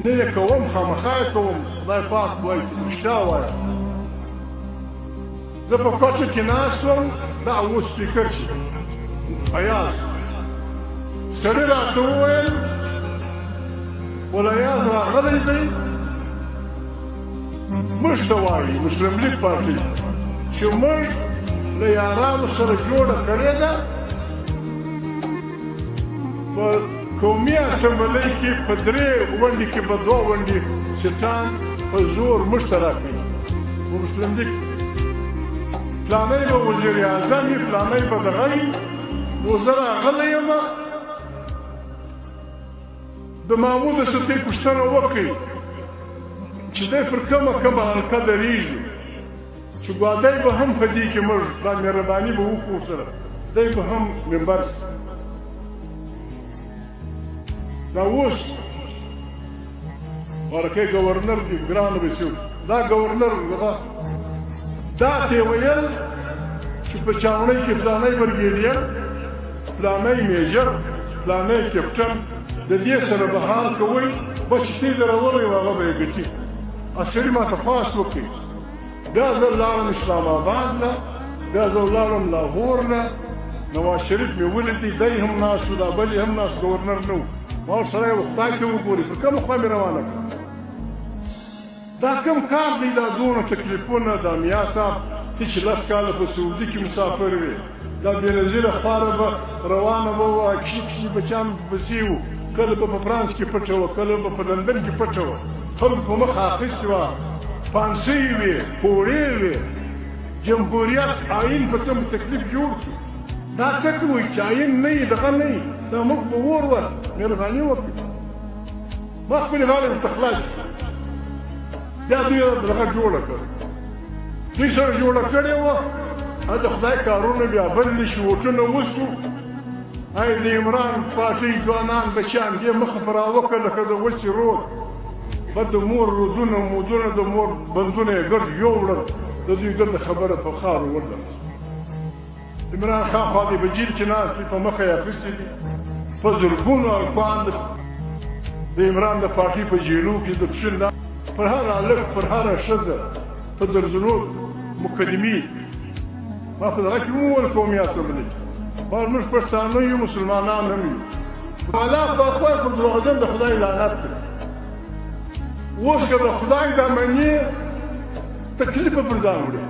نه یې کوم خامخا یې کوم خدای پاک وایي چې رښتیا ووایه زه په کوڅه کې ناست وم دا اوس سپیکر چې ایاز سړي راته وویل ولایاز راغلی دی موږ ته وایي مسلم لیگ پارټي چې موږ له یارانو سره جوړه کړې ده په قومي اسمبلۍ کې په 3 ونډې کې به 2 ونډې سیټان په زور موږ ته راکوي په مسلم لیگ فلانی به وزیر اعظم وي فلانی به دغه وي نو زه راغلی یم د محمود سطحې پوښتنه وکړئ چې دی پر کومه حلقه درېږي چې ګوادی به هم په دې کې موږ دا مهرباني به وکړو سره دی به هم ممبر سي دا اوس ورکی ګورنر دی ګران رسول دا ګورنر دا ته ویل چې په چاونۍ کې فلانی برګیډیر فلانی میجر فلانی کپټن د دې سره به حال کوئ بچ تی درولئ هغه به یې ګټي سړي ماته خواست وکړي بیا زه لاړم اسلام آباد نه بیا زه ولاړم لاهور نه نواز شریف مې ولیدی دی هم ناست و دا بل یې هم ناست ګورنر نه و ما ورسره یې خدای ته وګوري پر کومه خوا مې روانه کړه دا کوم کار دی دا دونه تکلیفونه دا میا صاحب ته چې 10 کاله په سعودي کې مسافر وې دا بېنظیره خواره به روانه به وه کښې کښې بچیان پسې وو کله به په فرانس کې پټه وه کله به په لندن کې پټه وه خلکو په مخه اخیستې وه پانسۍ وې پوړې وې جمهوریت آیین په څه تکلیف جوړ شو دا څه کوئ چې آیین نه وي دغه نه وي دا موږ به اور ور مهرباني وکړي ما خپلې غاړې ورته خلاص کړي بیا دوی دغه جوړه کړه دوی سره جوړه کړې وه د خدای کارونه بیا بدلې شي ووټونه وسو ای د عمران پاټۍ ځوانان بچیان دې مخه په راوکړه لکه د وچې رود به د مور رودونه مودونه د مور بندونه یې ګرد یوړل د دوی ګرد خبره په خاورو ولړل عمران خان خوا دې په جیل کې ناست دي په مخه یې اخیستې دي په زرګونو الکوان د عمران د پاټۍ په جیلو کې د پښین پر هر هلک پر هره ښځه په درجنو مقدمې ما په دغه کې وویل قومي اسمبلۍ کې ما موږ پښتانه یو مسلمانان هم یو الله پاک وایي پر دروغجن د خدای لعنت دی اوس که د خدای دا منې تکلیف به پر ځان وړي